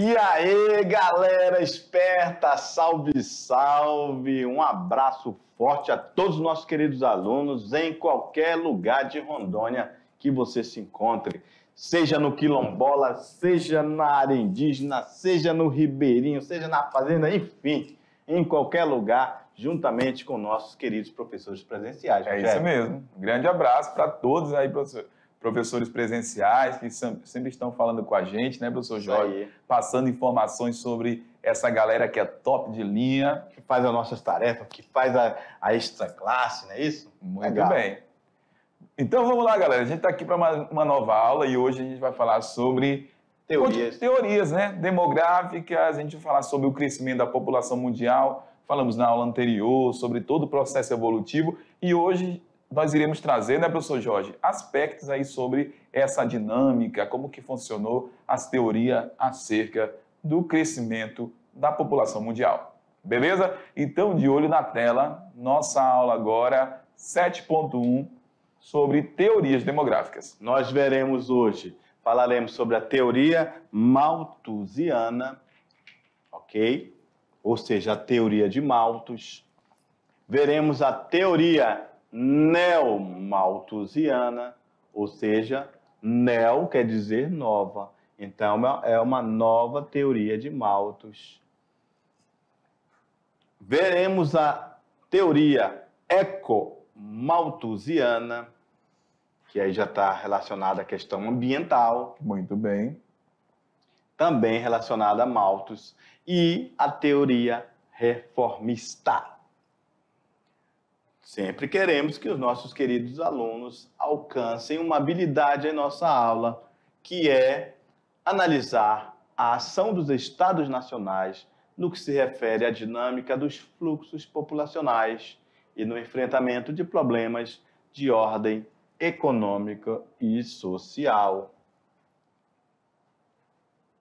E aí, galera esperta, salve, salve! Um abraço forte a todos os nossos queridos alunos em qualquer lugar de Rondônia que você se encontre. Seja no quilombola, seja na área indígena, seja no ribeirinho, seja na fazenda, enfim, em qualquer lugar, juntamente com nossos queridos professores presenciais. É isso mesmo. Um grande abraço para todos aí, professores presenciais que sempre estão falando com a gente, né, professor Jorge? Passando informações sobre essa galera que é top de linha. Que faz as nossas tarefas, que faz a extra classe, não é isso? Muito legal. Bem. Então vamos lá, galera. A gente está aqui para uma nova aula e hoje a gente vai falar sobre teorias, né? Demográficas, a gente vai falar sobre o crescimento da população mundial. Falamos na aula anterior sobre todo o processo evolutivo e hoje nós iremos trazer, né, professor Jorge, aspectos aí sobre essa dinâmica, como que funcionou as teorias acerca do crescimento da população mundial. Beleza? Então, de olho na tela, nossa aula agora 7.1 sobre teorias demográficas. Nós veremos hoje, falaremos sobre a teoria malthusiana, ok? Ou seja, a teoria de Malthus. Veremos a teoria neomalthusiana, ou seja, neo quer dizer nova. Então, é uma nova teoria de Malthus. Veremos a teoria ecomalthusiana, que aí já está relacionada à questão ambiental. Muito bem. Também relacionada a Malthus. E a teoria reformista. Sempre queremos que os nossos queridos alunos alcancem uma habilidade em nossa aula, que é analisar a ação dos estados nacionais no que se refere à dinâmica dos fluxos populacionais e no enfrentamento de problemas de ordem econômica e social.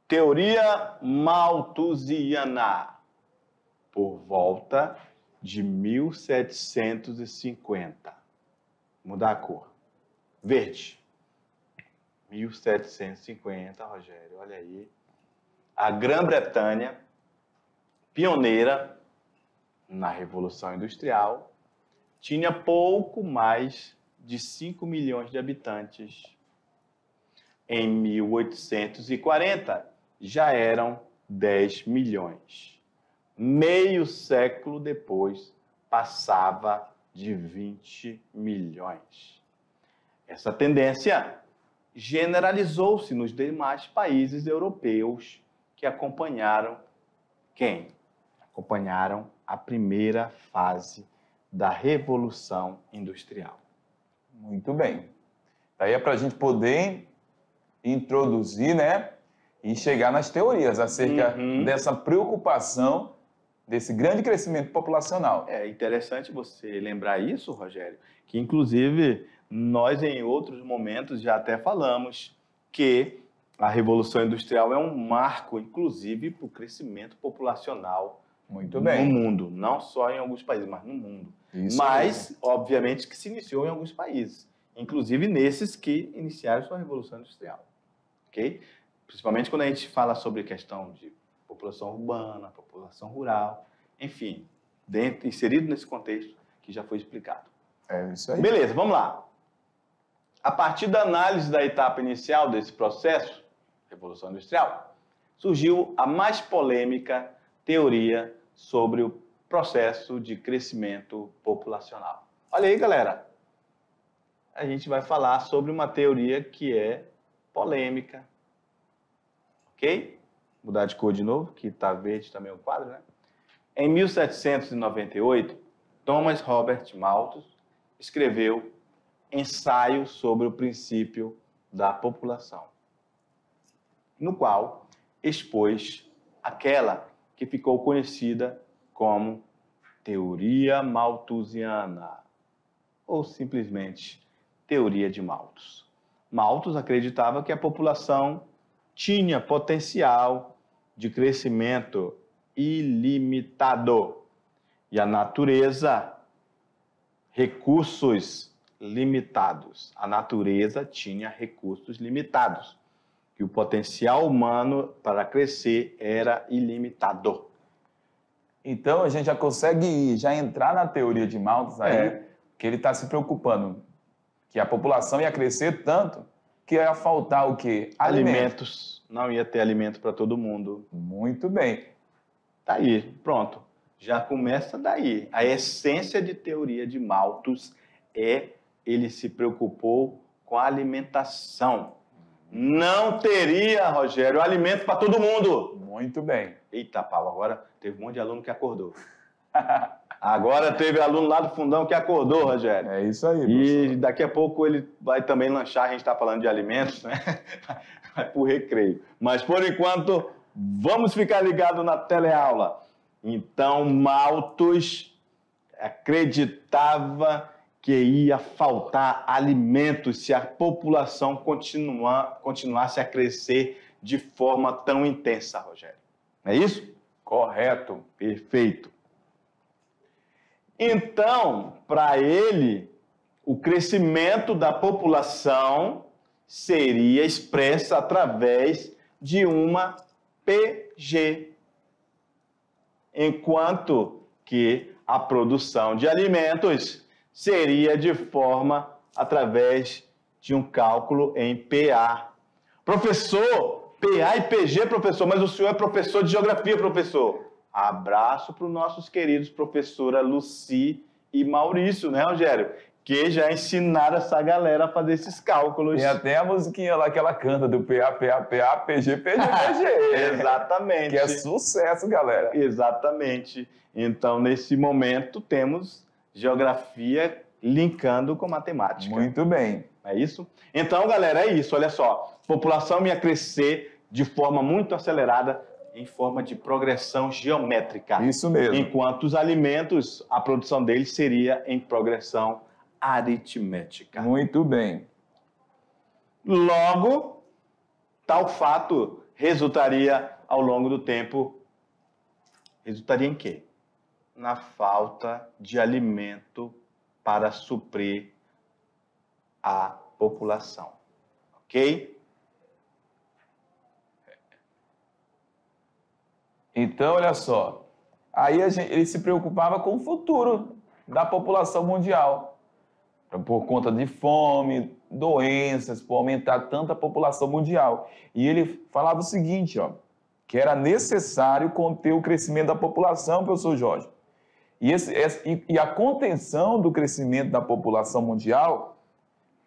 Teoria malthusiana, por volta de 1750. Mudar a cor. Verde. 1750, Rogério, olha aí. A Grã-Bretanha, pioneira na Revolução Industrial, tinha pouco mais de 5 milhões de habitantes. Em 1840, já eram 10 milhões. Meio século depois, passava de 20 milhões. Essa tendência generalizou-se nos demais países europeus que acompanharam quem? Acompanharam a primeira fase da Revolução Industrial. Muito bem. Daí é para a gente poder introduzir, né, e chegar nas teorias acerca dessa preocupação desse grande crescimento populacional. É interessante você lembrar isso, Rogério, que inclusive nós em outros momentos já até falamos que a Revolução Industrial é um marco, inclusive, para o crescimento populacional no mundo. Não só em alguns países, mas no mundo. Isso mas, mesmo. Obviamente, que se iniciou em alguns países, inclusive nesses que iniciaram sua Revolução Industrial. Ok? Principalmente quando a gente fala sobre questão de população urbana, população rural, enfim, inserido nesse contexto que já foi explicado. É isso aí. Beleza, vamos lá. A partir da análise da etapa inicial desse processo, Revolução Industrial, surgiu a mais polêmica teoria sobre o processo de crescimento populacional. Olha aí, galera. A gente vai falar sobre uma teoria que é polêmica. Ok? Mudar de cor de novo, que está verde também o quadro, né? Em 1798, Thomas Robert Malthus escreveu Ensaio sobre o princípio da população, no qual expôs aquela que ficou conhecida como teoria malthusiana, ou simplesmente teoria de Malthus. Malthus acreditava que a população tinha potencial de crescimento ilimitado e a natureza recursos limitados. A natureza tinha recursos limitados. que o potencial humano para crescer era ilimitado. Então, a gente já consegue já entrar na teoria de Malthus aí, que ele está se preocupando que a população ia crescer tanto que ia faltar o quê? Alimentos. Não ia ter alimento para todo mundo. Muito bem. Tá aí, pronto. Já começa daí. A essência de teoria de Malthus é ele se preocupou com a alimentação. Não teria, Rogério, alimento para todo mundo. Muito bem. Eita, pau, agora teve um monte de aluno que acordou. Agora teve aluno lá do fundão que acordou, Rogério. É isso aí, E professor. daqui a pouco ele vai também lanchar, a gente está falando de alimentos, né? Vai pro recreio. Mas, por enquanto, vamos ficar ligados na teleaula. Então, Malthus acreditava que ia faltar alimentos se a população continuasse a crescer de forma tão intensa, Rogério. É isso? Correto. Perfeito. Então, para ele, o crescimento da população seria expresso através de uma PG, enquanto que a produção de alimentos seria de forma através de um cálculo em PA. Professor, PA e PG, professor, mas o senhor é professor de geografia, professor. Abraço para os nossos queridos professora Luci e Maurício, né, Rogério? Que já ensinaram essa galera a fazer esses cálculos. Tem até a musiquinha lá que ela canta do PA, PA, PA, PG, PG, PG. Exatamente. Que é sucesso, galera. Exatamente. Então, nesse momento, temos geografia linkando com matemática. Muito bem. É isso? Então, galera, é isso. Olha só. A população ia crescer de forma muito acelerada, em forma de progressão geométrica. Isso mesmo. Enquanto os alimentos, a produção deles seria em progressão aritmética. Muito bem. Logo, tal fato resultaria, ao longo do tempo, resultaria em quê? Na falta de alimento para suprir a população. Ok? Então, olha só. Aí ele se preocupava com o futuro da população mundial. Por conta de fome, doenças, por aumentar tanta população mundial. E ele falava o seguinte, ó, que era necessário conter o crescimento da população, professor Jorge. E a contenção do crescimento da população mundial,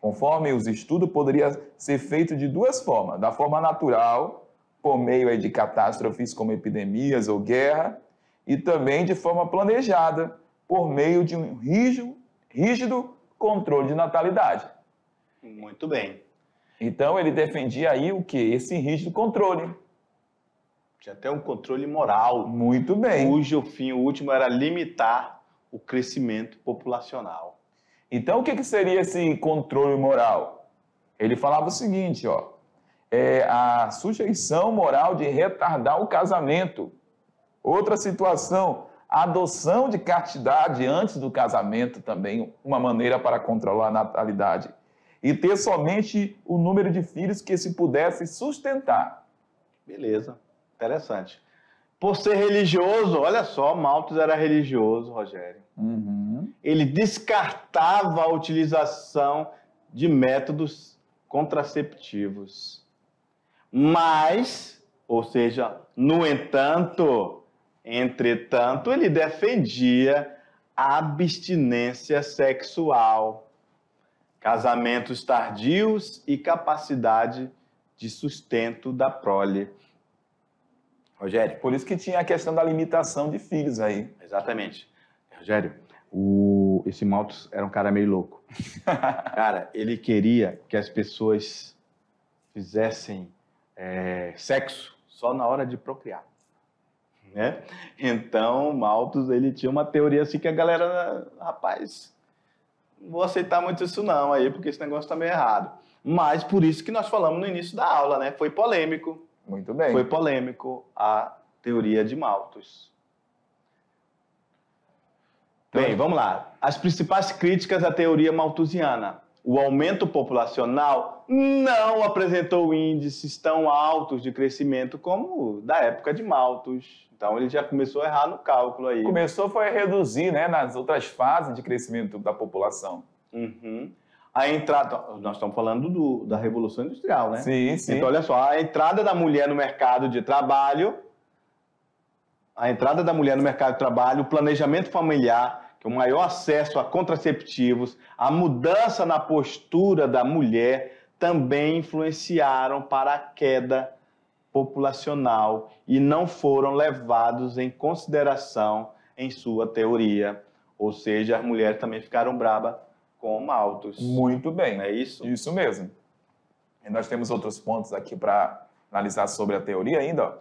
conforme os estudos, poderia ser feito de duas formas. Da forma natural, por meio aí de catástrofes como epidemias ou guerra, e também de forma planejada, por meio de um rígido controle de natalidade. Muito bem. Então, ele defendia aí o quê? Esse rígido controle. Tinha até um controle moral. Muito bem. Cujo fim último era limitar o crescimento populacional. Então, o que seria esse controle moral? Ele falava o seguinte, ó, a sujeição moral de retardar o casamento. Outra situação, a adoção de castidade antes do casamento também, uma maneira para controlar a natalidade. E ter somente o número de filhos que se pudesse sustentar. Beleza, interessante. Por ser religioso, olha só, Malthus era religioso, Rogério. Uhum. Ele descartava a utilização de métodos contraceptivos. Mas, ou seja, no entanto, entretanto, ele defendia a abstinência sexual, casamentos tardios e capacidade de sustento da prole. Rogério. Por isso que tinha a questão da limitação de filhos aí. Exatamente. Rogério, esse Malthus era um cara meio louco. Cara, ele queria que as pessoas fizessem sexo só na hora de procriar. Né? Então, Malthus, ele tinha uma teoria assim que a galera, rapaz, não vou aceitar muito isso não aí, porque esse negócio tá meio errado. Mas por isso que nós falamos no início da aula, né? Foi polêmico. Muito bem. Foi polêmico a teoria de Malthus. Bem, vamos lá. As principais críticas à teoria malthusiana. o aumento populacional não apresentou índices tão altos de crescimento como da época de Malthus. Então, ele já começou a errar no cálculo aí. Foi a reduzir, né, nas outras fases de crescimento da população. Uhum. A entrada, nós estamos falando da Revolução Industrial, né? Sim, sim. Então, olha só, a entrada da mulher no mercado de trabalho, o planejamento familiar, que é o maior acesso a contraceptivos, a mudança na postura da mulher também influenciaram para a queda populacional e não foram levados em consideração em sua teoria. Ou seja, as mulheres também ficaram brabas com Malthus. Muito bem. Não é isso? Isso mesmo. E nós temos outros pontos aqui para analisar sobre a teoria ainda, ó.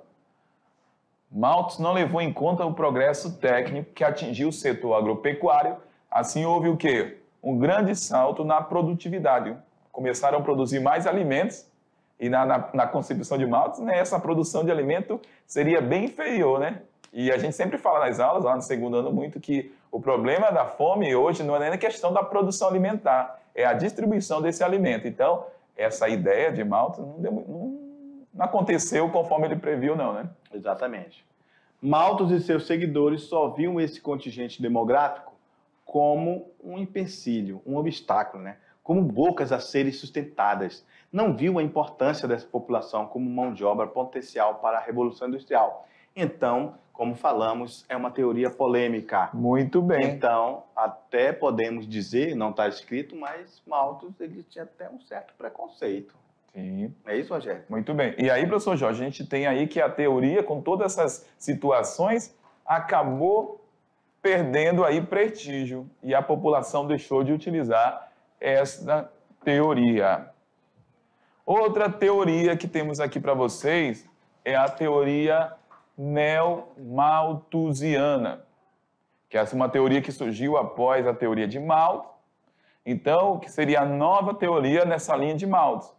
Malthus não levou em conta o progresso técnico que atingiu o setor agropecuário. Assim, houve o quê? Um grande salto na produtividade. Começaram a produzir mais alimentos e na concepção de Malthus, né, essa produção de alimento seria bem inferior, né? E a gente sempre fala nas aulas, lá no segundo ano, muito que o problema da fome hoje não é nem a questão da produção alimentar, é a distribuição desse alimento. Então, essa ideia de Malthus não aconteceu conforme ele previu, não, né? Exatamente. Malthus e seus seguidores só viam esse contingente demográfico como um empecilho, um obstáculo, né? Como bocas a serem sustentadas. Não viu a importância dessa população como mão de obra potencial para a Revolução Industrial. Então, como falamos, é uma teoria polêmica. Muito bem. Então, até podemos dizer, não está escrito, mas Malthus ele tinha até um certo preconceito. Sim. É isso, Rogério? Muito bem. E aí, professor Jorge, a gente tem aí que a teoria, com todas essas situações, acabou perdendo aí prestígio e a população deixou de utilizar essa teoria. Outra teoria que temos aqui para vocês é a teoria neomalthusiana, que é uma teoria que surgiu após a teoria de Malthus, então, que seria a nova teoria nessa linha de Malthus.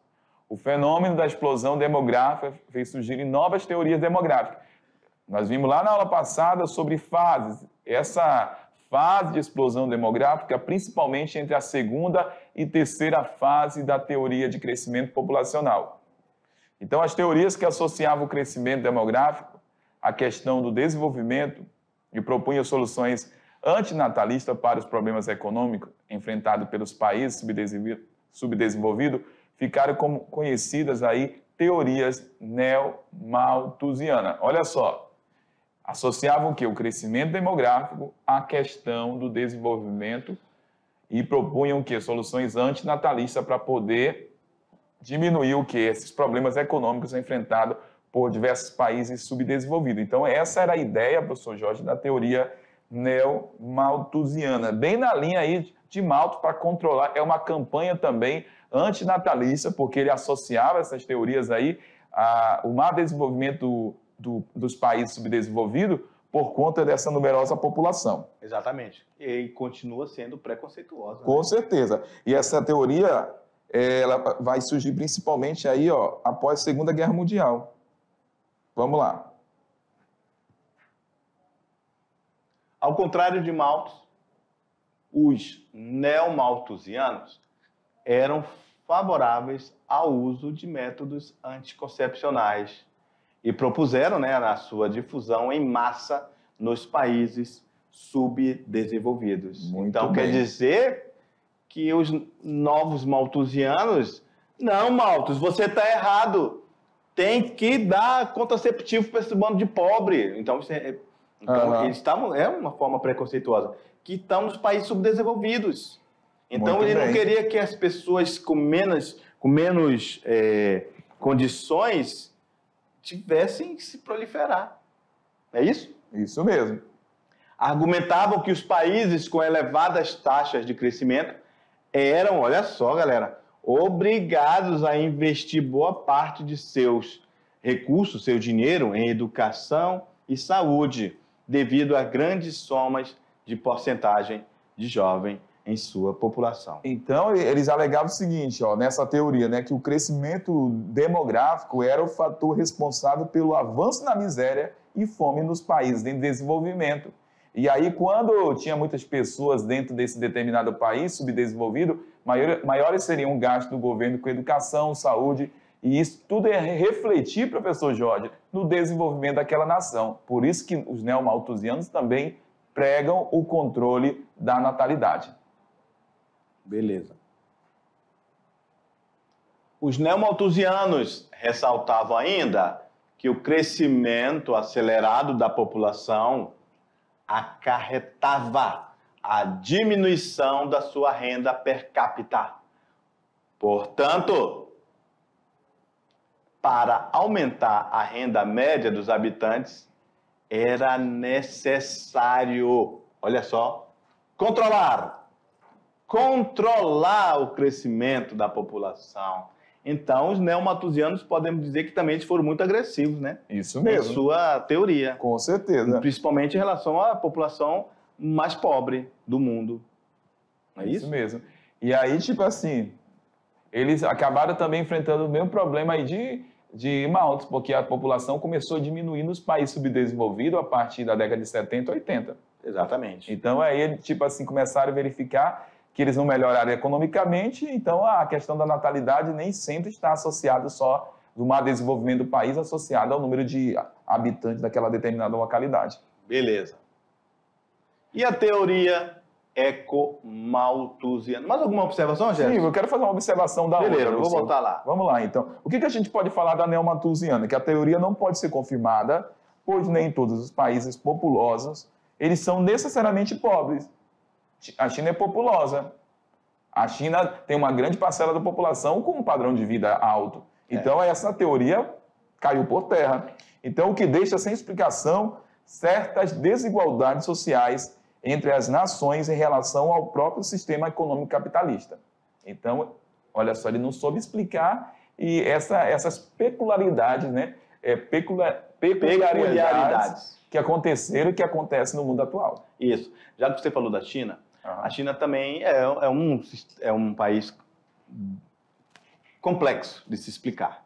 O fenômeno da explosão demográfica fez surgir novas teorias demográficas. Nós vimos lá na aula passada sobre fases. Essa fase de explosão demográfica, principalmente entre a segunda e terceira fase da teoria de crescimento populacional. Então, as teorias que associavam o crescimento demográfico à questão do desenvolvimento e propunham soluções antinatalistas para os problemas econômicos enfrentados pelos países subdesenvolvidos, ficaram como conhecidas aí teorias neomalthusianas. Olha só, associavam o quê? O crescimento demográfico à questão do desenvolvimento e propunham o quê? Soluções antinatalistas para poder diminuir o quê? Esses problemas econômicos enfrentados por diversos países subdesenvolvidos. Então, essa era a ideia, professor Jorge, da teoria neomalthusiana, bem na linha aí de Malthus para controlar. É uma campanha também antinatalista, porque ele associava essas teorias aí ao mau desenvolvimento dos países subdesenvolvidos por conta dessa numerosa população. Exatamente. E continua sendo preconceituosa. Com certeza. E essa teoria ela vai surgir principalmente aí, ó, após a Segunda Guerra Mundial. Vamos lá. Ao contrário de Malthus, os neomalthusianos eram favoráveis ao uso de métodos anticoncepcionais e propuseram, né, a sua difusão em massa nos países subdesenvolvidos. Muito então, bem. Quer dizer que os novos malthusianos, não, Malthus, você está errado, tem que dar contraceptivo para esse bando de pobre. Então, eles estavam, é uma forma preconceituosa, que estão nos países subdesenvolvidos. Então, Muito ele bem. não queria que as pessoas com menos condições tivessem que se proliferar. É isso? Isso mesmo. Argumentavam que os países com elevadas taxas de crescimento eram, olha só, galera, obrigados a investir boa parte de seus recursos, seu dinheiro, em educação e saúde, devido a grandes somas de porcentagem de jovem em sua população. Então, eles alegavam o seguinte, ó, nessa teoria, né, que o crescimento demográfico era o fator responsável pelo avanço na miséria e fome nos países em desenvolvimento. E aí, quando tinha muitas pessoas dentro desse determinado país subdesenvolvido, maiores seriam gastos do governo com educação, saúde, e isso tudo é refletir, professor Jorge, no desenvolvimento daquela nação. Por isso que os neomalthusianos também pregam o controle da natalidade. Beleza. Os neomalthusianos ressaltavam ainda que o crescimento acelerado da população acarretava a diminuição da sua renda per capita. Portanto, para aumentar a renda média dos habitantes, era necessário, olha só, controlar o crescimento da população. Então, os neomalthusianos podemos dizer que também foram muito agressivos, né? Isso mesmo. Em sua teoria. Com certeza. Principalmente em relação à população mais pobre do mundo. Não é isso? Isso mesmo. E aí, tipo assim, eles acabaram também enfrentando o mesmo problema aí de Malthus, porque a população começou a diminuir nos países subdesenvolvidos a partir da década de 70, 80. Exatamente. Então, aí, tipo assim, começaram a verificar que eles não melhoraram economicamente, então a questão da natalidade nem sempre está associada só do mau desenvolvimento do país, associada ao número de habitantes daquela determinada localidade. Beleza. E a teoria ecomalthusiana? Mais alguma observação, Gerson? Sim, eu quero fazer uma observação da outra. Beleza, vou voltar lá. Vamos lá, então. O que a gente pode falar da neomalthusiana? Que a teoria não pode ser confirmada, pois nem todos os países populosos, eles são necessariamente pobres. A China é populosa. A China tem uma grande parcela da população com um padrão de vida alto. Então, essa teoria caiu por terra. Então, o que deixa sem explicação certas desigualdades sociais entre as nações em relação ao próprio sistema econômico capitalista. Então, olha só, ele não soube explicar e essas peculiaridades, né? Peculiaridades que aconteceram e que acontecem no mundo atual. Isso. Já que você falou da China, a China também é um país complexo de se explicar.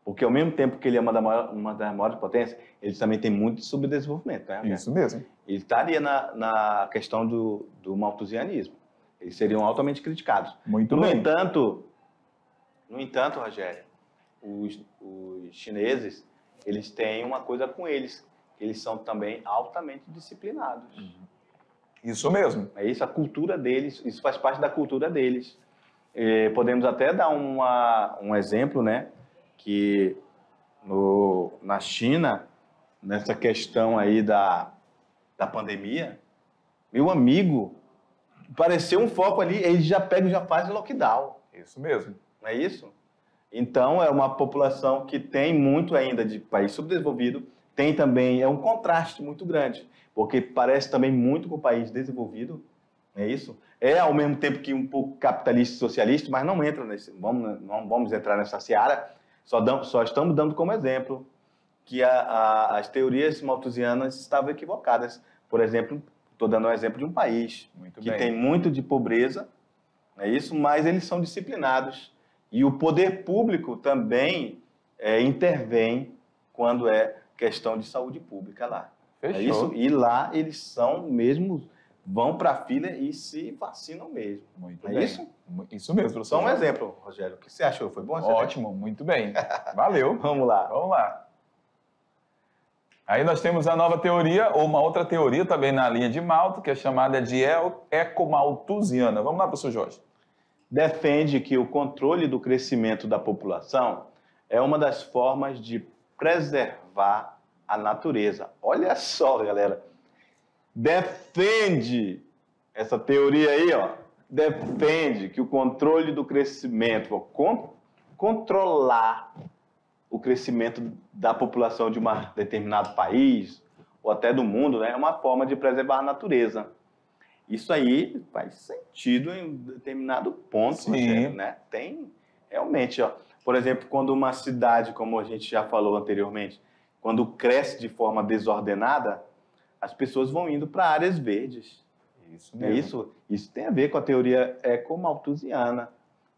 Porque ao mesmo tempo que ele é uma das maiores potências, ele também tem muito subdesenvolvimento. Né? Isso mesmo. Ele estaria na questão do malthusianismo. Eles seriam altamente criticados. Muito bem. No entanto, Rogério, os chineses, eles têm uma coisa com eles. Eles são também altamente disciplinados. Isso mesmo. É isso, a cultura deles, isso faz parte da cultura deles. Podemos até dar um exemplo, né? Que na China, nessa questão aí da pandemia, meu amigo, pareceu um foco ali, eles já pegam e já fazem lockdown. Isso mesmo. Não é isso? Então, é uma população que tem muito ainda de país subdesenvolvido, tem também, é um contraste muito grande, porque parece também muito com o país desenvolvido, não é isso? É ao mesmo tempo que um pouco capitalista e socialista, mas não entra não vamos entrar nessa seara, só estamos dando como exemplo que as teorias malthusianas estavam equivocadas. Por exemplo, estou dando um exemplo de um país que tem muito de pobreza, não é isso? Mas eles são disciplinados. E o poder público também intervém quando é questão de saúde pública lá. Fechou. É isso? E lá eles são mesmo, vão para a fila e se vacinam mesmo. Muito é bem. Isso? Isso mesmo, professor. Só um exemplo, Rogério. O que você achou? Foi bom? Ótimo, muito bem. Valeu. Vamos lá. Vamos lá. Aí nós temos a nova teoria, ou uma outra teoria também na linha de Malthus, que é chamada de ecomalthusiana. Vamos lá, professor Jorge. Defende que o controle do crescimento da população é uma das formas de preservar a natureza. Olha só, galera. Defende essa teoria aí, ó. Defende que o controle do crescimento, controlar o crescimento da população de um determinado país ou até do mundo, né, é uma forma de preservar a natureza. Isso aí faz sentido em determinado ponto, Rogério, né? Tem realmente, ó. Por exemplo, quando uma cidade, como a gente já falou anteriormente, quando cresce de forma desordenada, as pessoas vão indo para áreas verdes. Isso mesmo. É isso? Isso tem a ver com a teoria ecomalthusiana.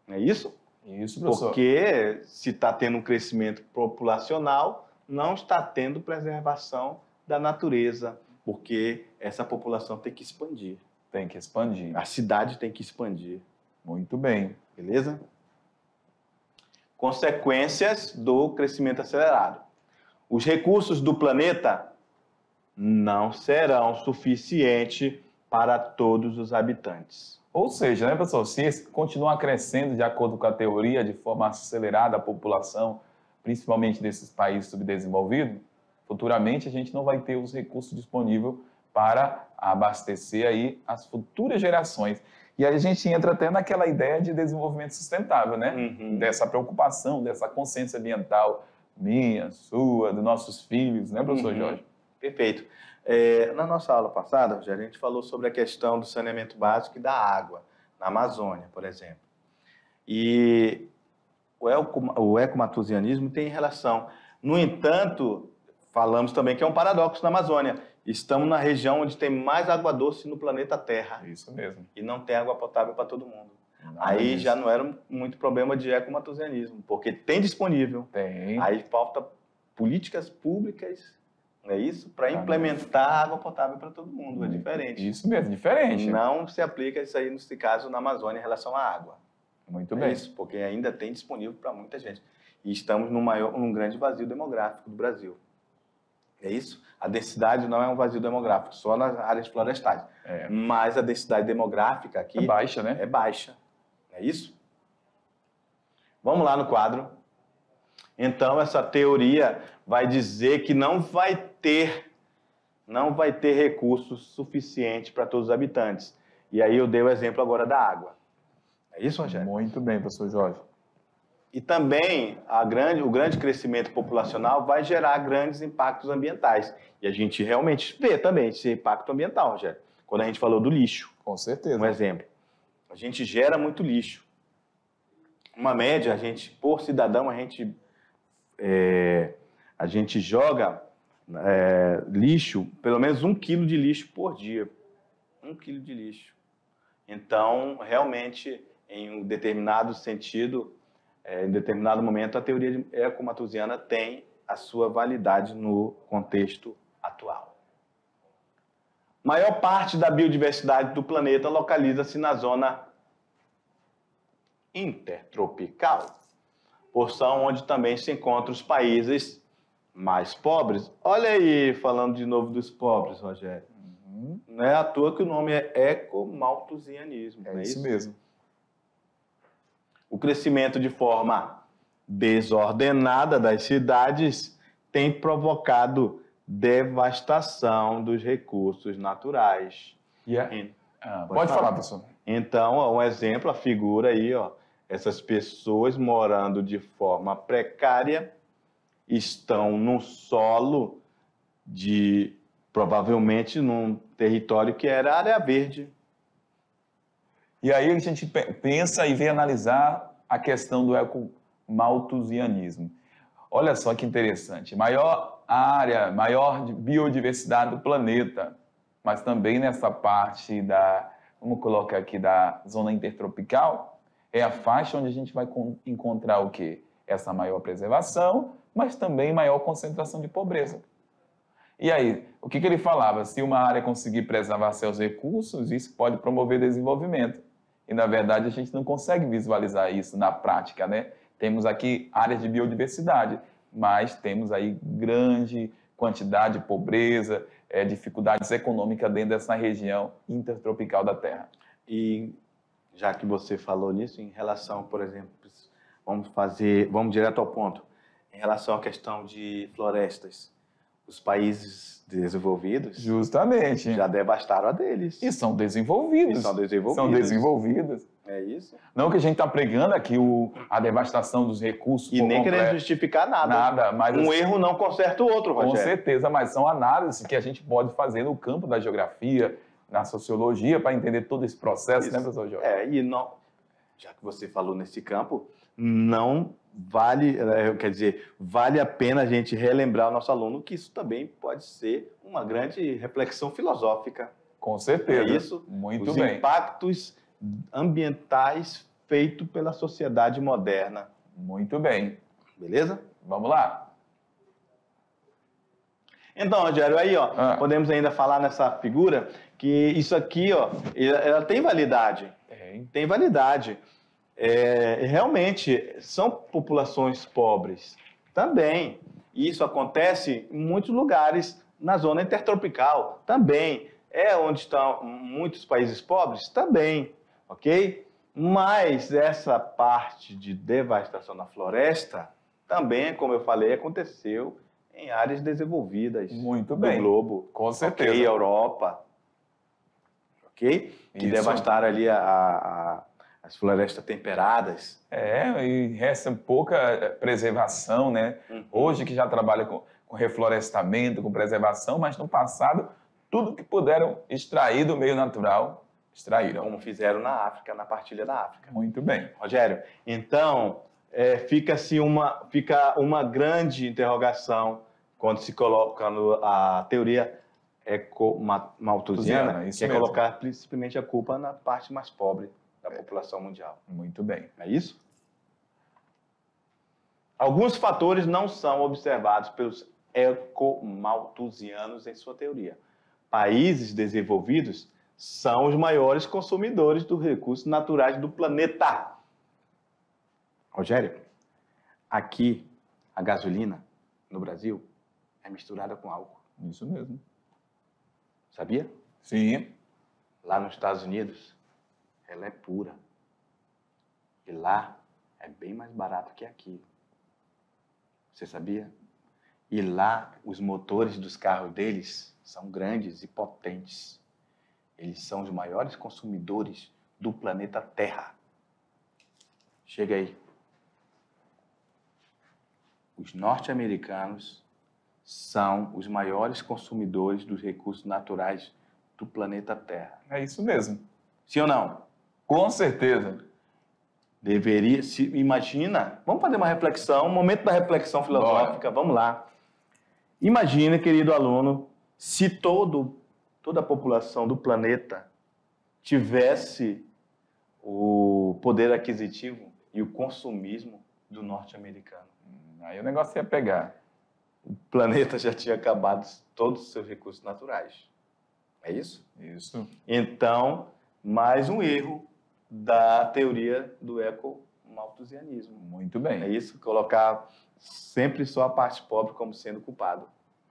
Não é isso? Isso, professor. Porque se está tendo um crescimento populacional, não está tendo preservação da natureza. porque essa população tem que expandir. Tem que expandir. A cidade tem que expandir. Muito bem. Beleza? Consequências do crescimento acelerado. Os recursos do planeta não serão suficientes para todos os habitantes. Ou seja, né, pessoal, se continuar crescendo de acordo com a teoria, de forma acelerada a população, principalmente desses países subdesenvolvidos, futuramente a gente não vai ter os recursos disponíveis para abastecer aí as futuras gerações. E aí a gente entra até naquela ideia de desenvolvimento sustentável, né? Dessa preocupação, dessa consciência ambiental minha, sua, dos nossos filhos, né, professor Jorge? Perfeito. Na nossa aula passada, a gente falou sobre a questão do saneamento básico e da água, na Amazônia, por exemplo. E o ecomatosianismo tem relação. No entanto, falamos também que é um paradoxo na Amazônia. Estamos na região onde tem mais água doce no planeta Terra. Isso mesmo. E não tem água potável para todo mundo. Aí já não era muito problema de ecomatosianismo, porque tem disponível. Tem. Aí falta políticas públicas, não é isso? Para implementar água potável para todo mundo. É diferente. Isso mesmo, diferente. Não se aplica isso aí, nesse caso, na Amazônia, em relação à água. Muito bem. É isso, porque ainda tem disponível para muita gente. E estamos num grande vazio demográfico do Brasil. É isso? A densidade não é um vazio demográfico, só nas áreas florestais. Mas a densidade demográfica aqui... É baixa, né? É baixa. É isso? Vamos lá no quadro. Então, essa teoria vai dizer que não vai ter recursos suficientes para todos os habitantes. E aí eu dei o exemplo agora da água. É isso, Rogério? Muito bem, professor Jorge. E também o grande crescimento populacional vai gerar grandes impactos ambientais. E a gente realmente vê também esse impacto ambiental, Rogério. Quando a gente falou do lixo. Com certeza. Um exemplo. A gente gera muito lixo. Uma média, por cidadão, a gente joga lixo, pelo menos 1 quilo de lixo por dia. 1 quilo de lixo. Então, realmente, em um determinado sentido, em determinado momento, a teoria ecomatosiana tem a sua validade no contexto atual. Maior parte da biodiversidade do planeta localiza-se na zona intertropical, porção onde também se encontram os países mais pobres. Olha aí, falando de novo dos pobres, Rogério. Não é à toa que o nome é ecomalthusianismo. É isso mesmo. O crescimento de forma desordenada das cidades tem provocado devastação dos recursos naturais. Pode falar, professor. Então, um exemplo, a figura aí, essas pessoas morando de forma precária estão num solo provavelmente num território que era área verde. E aí a gente pensa e vem analisar a questão do ecomalthusianismo. Olha só que interessante. Maior área, maior biodiversidade do planeta, mas também nessa parte vamos colocar aqui, da zona intertropical, é a faixa onde a gente vai encontrar o quê? Essa maior preservação, mas também maior concentração de pobreza. E aí, o que ele falava? Se uma área conseguir preservar seus recursos, isso pode promover desenvolvimento. E, na verdade, a gente não consegue visualizar isso na prática, né? Temos aqui áreas de biodiversidade, mas temos aí grande quantidade de pobreza, dificuldades econômicas dentro dessa região intertropical da Terra. E, já que você falou nisso, em relação, por exemplo, vamos direto ao ponto, em relação à questão de florestas, os países desenvolvidos justamente já devastaram a deles. E são desenvolvidos. São desenvolvidos. É isso. Não que a gente está pregando aqui a devastação dos recursos. E nem querendo justificar nada. Nada. Mas erro não conserta o outro, Rogério. Com certeza, mas são análises que a gente pode fazer no campo da geografia, na sociologia, para entender todo esse processo, né, professor Jorge? Já que você falou nesse campo, não vale, vale a pena a gente relembrar ao nosso aluno que isso também pode ser uma grande reflexão filosófica. Com certeza. É isso? Muito bem. Os impactos ambientais feitos pela sociedade moderna. Muito bem. Beleza? Vamos lá. Então, Rogério, aí, ó, podemos ainda falar nessa figura que isso aqui, ó, ela tem validade. Tem validade. Realmente, são populações pobres também. Isso acontece em muitos lugares na zona intertropical também. Onde estão muitos países pobres também, ok? Mas essa parte de devastação da floresta também, como eu falei, aconteceu em áreas desenvolvidas do globo. Com certeza. Ok, Europa. Ok? Que devastaram ali as florestas temperadas. E resta pouca preservação, né? Hoje que já trabalha com reflorestamento, com preservação, mas no passado, tudo que puderam extrair do meio natural, extraíram. Como fizeram na África, na partilha da África. Muito bem. Rogério, então, fica uma grande interrogação quando se coloca a teoria ecomalthusiana, que é colocar principalmente a culpa na parte mais pobre da população mundial. Muito bem. É isso? Alguns fatores não são observados pelos ecomalthusianos em sua teoria. Países desenvolvidos são os maiores consumidores dos recursos naturais do planeta. Rogério, aqui a gasolina no Brasil é misturada com álcool. Isso mesmo. Sabia? Sim. Lá nos Estados Unidos, ela é pura. E lá é bem mais barato que aqui. Você sabia? E lá os motores dos carros deles são grandes e potentes. Eles são os maiores consumidores do planeta Terra. Chega aí. Os norte-americanos são os maiores consumidores dos recursos naturais do planeta Terra. É isso mesmo. Sim ou não? Com certeza. Deveria, imagina, vamos fazer uma reflexão, um momento da reflexão filosófica, vamos lá. Imagina, querido aluno, se toda a população do planeta tivesse o poder aquisitivo e o consumismo do norte-americano. Aí o negócio ia pegar. O planeta já tinha acabado todos os seus recursos naturais. É isso? Isso. Então, mais um erro da teoria do ecomalthusianismo. Muito bem. É isso, colocar sempre só a parte pobre como sendo culpado.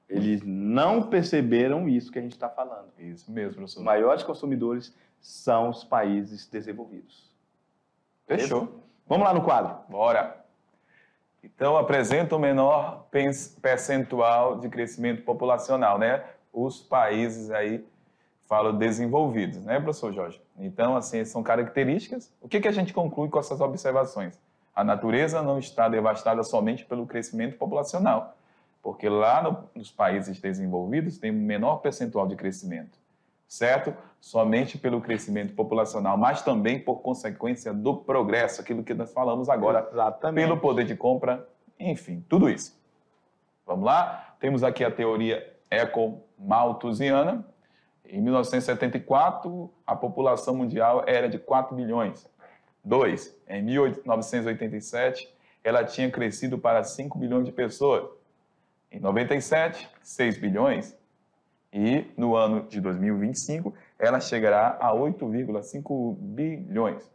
Eles não perceberam isso que a gente está falando. Isso mesmo, professor. Os maiores consumidores são os países desenvolvidos. Fechou. Vamos lá no quadro. Bora. Então, apresenta o menor percentual de crescimento populacional, né? Os países aí, falo desenvolvidos, né, professor Jorge? Então, assim, são características. O que a gente conclui com essas observações? A natureza não está devastada somente pelo crescimento populacional, porque lá nos países desenvolvidos tem um menor percentual de crescimento, certo? Somente pelo crescimento populacional, mas também por consequência do progresso, aquilo que nós falamos agora. Exatamente. Pelo poder de compra, enfim, tudo isso. Vamos lá? Temos aqui a teoria ecomalthusiana. Em 1974, a população mundial era de 4 bilhões. 2. Em 1987, ela tinha crescido para 5 bilhões de pessoas. Em 97, 6 bilhões. E no ano de 2025, ela chegará a 8,5 bilhões.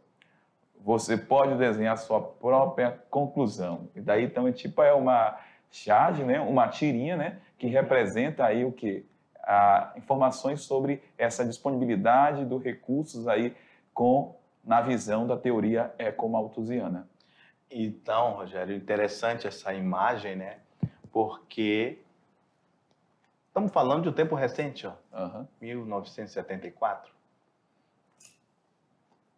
Você pode desenhar sua própria conclusão. E daí, então, é uma charge, né? Uma tirinha, né? Que representa aí o quê? Informações sobre essa disponibilidade dos recursos aí na visão da teoria ecomalthusiana. Então, Rogério, interessante essa imagem, né? Porque estamos falando de um tempo recente, ó. 1974.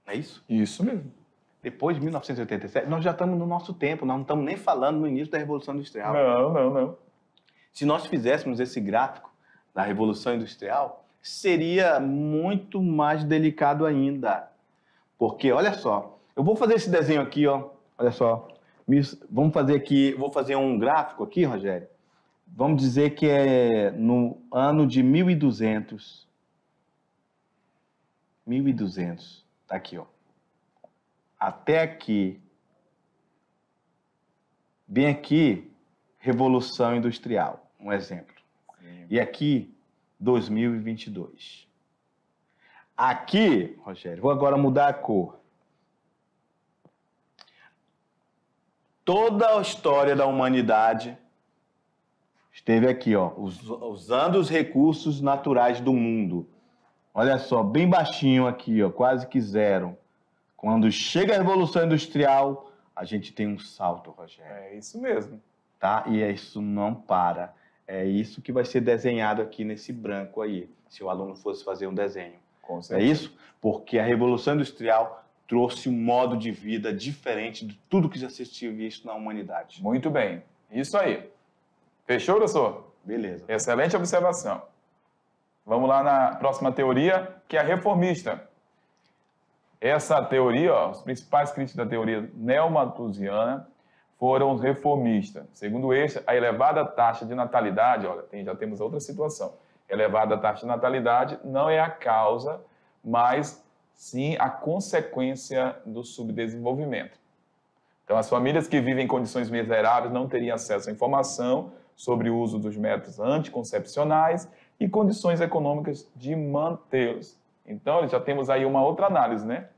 Não é isso? Isso mesmo. Depois de 1987, nós já estamos no nosso tempo, nós não estamos nem falando no início da Revolução Industrial. Não. Se nós fizéssemos esse gráfico da Revolução Industrial, seria muito mais delicado ainda. Porque, olha só, eu vou fazer esse desenho aqui, ó. Olha só. Vamos fazer aqui, vou fazer um gráfico aqui, Rogério. Vamos dizer que é no ano de 1200. 1200. Tá aqui, ó. Até aqui. Bem aqui, Revolução Industrial. Um exemplo. E aqui, 2022. Aqui, Rogério, vou agora mudar a cor. Toda a história da humanidade esteve aqui, ó, usando os recursos naturais do mundo. Olha só, bem baixinho aqui, ó, quase que zero. Quando chega a Revolução Industrial, a gente tem um salto, Rogério. É isso mesmo. Tá? E isso não para. É isso que vai ser desenhado aqui nesse branco aí, se o aluno fosse fazer um desenho. Com certeza. É isso? Porque a Revolução Industrial trouxe um modo de vida diferente de tudo que já se tinha visto na humanidade. Muito bem. Isso aí. Fechou, professor? Beleza. Excelente observação. Vamos lá na próxima teoria, que é a reformista. Essa teoria, ó, os principais críticos da teoria neomalthusiana foram os reformistas. Segundo este, a elevada taxa de natalidade, olha, já temos outra situação. Elevada taxa de natalidade não é a causa, mas sim a consequência do subdesenvolvimento. Então, as famílias que vivem em condições miseráveis não teriam acesso à informação sobre o uso dos métodos anticoncepcionais e condições econômicas de mantê-los. Então, já temos aí uma outra análise, né?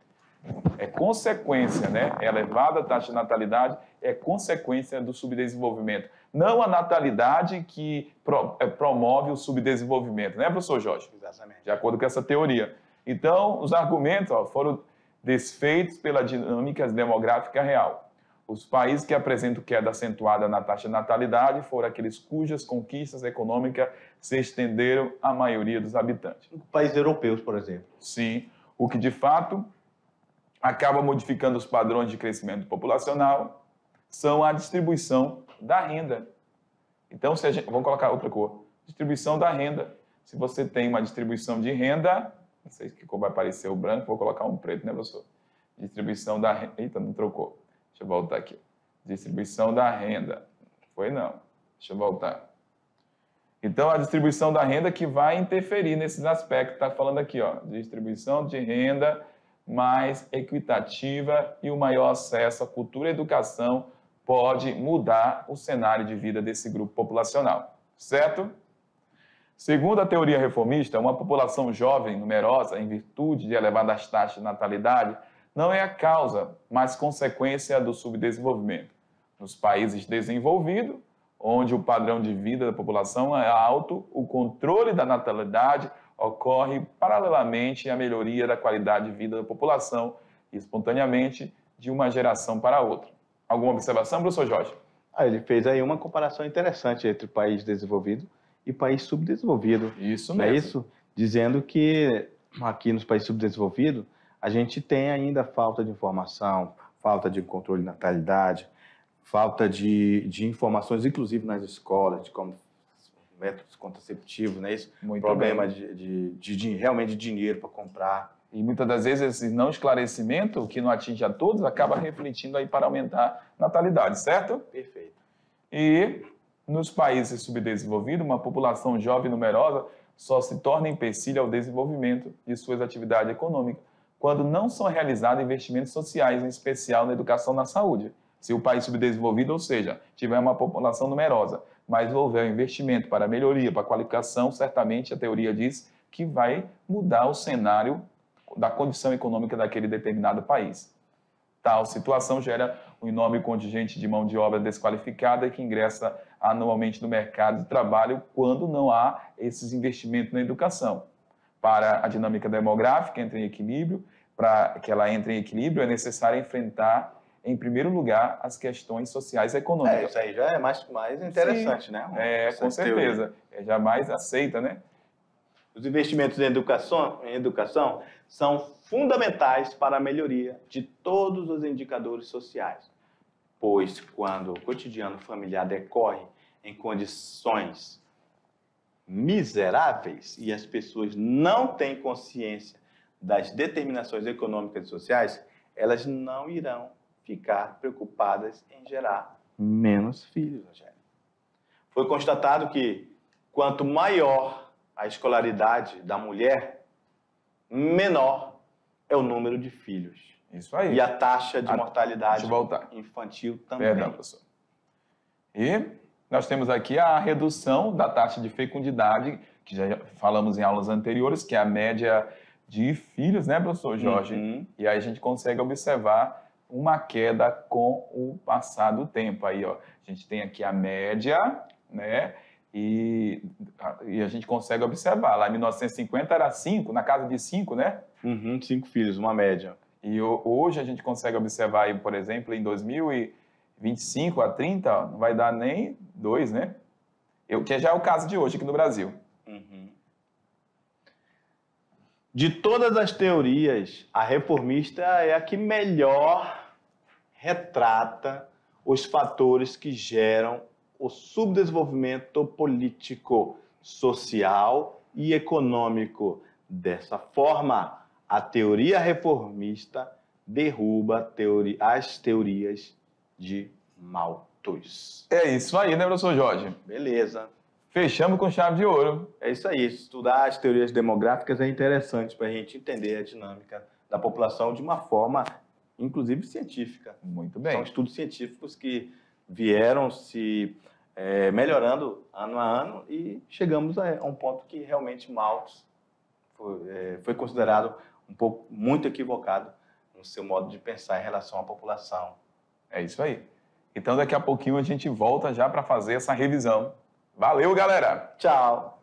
É consequência, né? A elevada taxa de natalidade é consequência do subdesenvolvimento. Não a natalidade que promove o subdesenvolvimento, né, professor Jorge? Exatamente. De acordo com essa teoria. Então, os argumentos foram desfeitos pela dinâmica demográfica real. Os países que apresentam queda acentuada na taxa de natalidade foram aqueles cujas conquistas econômicas se estenderam à maioria dos habitantes. Países europeus, por exemplo. Sim, o que de fato acaba modificando os padrões de crescimento populacional são a distribuição da renda. Então, vamos colocar outra cor. Distribuição da renda. Se você tem uma distribuição de renda, não sei que cor vai aparecer o branco, vou colocar um preto, né, professor? Distribuição da renda. Eita, não trocou. Deixa eu voltar aqui. Distribuição da renda. Foi não. Deixa eu voltar. Então, a distribuição da renda que vai interferir nesses aspectos. Está falando aqui, ó, distribuição de renda mais equitativa e o maior acesso à cultura e educação pode mudar o cenário de vida desse grupo populacional. Certo? Segundo a teoria reformista, uma população jovem, numerosa, em virtude de elevadas taxas de natalidade, não é a causa, mas consequência do subdesenvolvimento. Nos países desenvolvidos, onde o padrão de vida da população é alto, o controle da natalidade ocorre paralelamente à melhoria da qualidade de vida da população, espontaneamente, de uma geração para outra. Alguma observação, professor Jorge? Ele fez aí uma comparação interessante entre país desenvolvido e país subdesenvolvido. Isso mesmo. Não é isso? Dizendo que aqui nos países subdesenvolvidos a gente tem ainda falta de informação, falta de controle de natalidade, falta de informações, inclusive nas escolas, de como métodos contraceptivos, não é isso? Muito problema bem. Realmente de dinheiro para comprar. E muitas das vezes esse não esclarecimento, que não atinge a todos, acaba refletindo aí para aumentar a natalidade, certo? Perfeito. E nos países subdesenvolvidos, uma população jovem e numerosa só se torna empecilho ao desenvolvimento de suas atividades econômicas, quando não são realizados investimentos sociais, em especial na educação e na saúde. Se o país subdesenvolvido, ou seja, tiver uma população numerosa, mas houver um investimento para melhoria, para qualificação, certamente a teoria diz que vai mudar o cenário da condição econômica daquele determinado país. Tal situação gera um enorme contingente de mão de obra desqualificada que ingressa anualmente no mercado de trabalho quando não há esses investimentos na educação. Para a dinâmica demográfica entrar em equilíbrio, para que ela entre em equilíbrio, é necessário enfrentar, em primeiro lugar, as questões sociais e econômicas. Isso aí já é mais interessante, Sim, né? Com certeza. É já mais aceita, né? Os investimentos em educação são fundamentais para a melhoria de todos os indicadores sociais, pois quando o cotidiano familiar decorre em condições miseráveis e as pessoas não têm consciência das determinações econômicas e sociais, elas não irão ficar preocupadas em gerar menos filhos, Rogério. Foi constatado que quanto maior a escolaridade da mulher, menor é o número de filhos. Isso aí. E a taxa de mortalidade infantil também. Perdão, professor. E Nós temos aqui a redução da taxa de fecundidade, que já falamos em aulas anteriores, que é a média de filhos, né, professor Jorge? Uhum. E aí a gente consegue observar uma queda com o passar do tempo. Aí, ó, a gente tem aqui a média, né? E a gente consegue observar. Lá em 1950 era 5, na casa de 5, né? 5 filhos, uma média. E hoje a gente consegue observar, aí, por exemplo, em 2025 a 30, não vai dar nem 2, né? Que já é o caso de hoje aqui no Brasil. Uhum. De todas as teorias, a reformista é a que melhor retrata os fatores que geram o subdesenvolvimento político, social e econômico. Dessa forma, a teoria reformista derruba as teorias de Malthus. É isso aí, né, professor Jorge? Beleza. Fechamos com chave de ouro. É isso aí. Estudar as teorias demográficas é interessante para a gente entender a dinâmica da população de uma forma, inclusive, científica. Muito bem. São estudos científicos que vieram se melhorando ano a ano e chegamos a um ponto que realmente Malthus foi considerado muito equivocado no seu modo de pensar em relação à população. É isso aí. Então, daqui a pouquinho a gente volta já para fazer essa revisão. Valeu, galera! Tchau!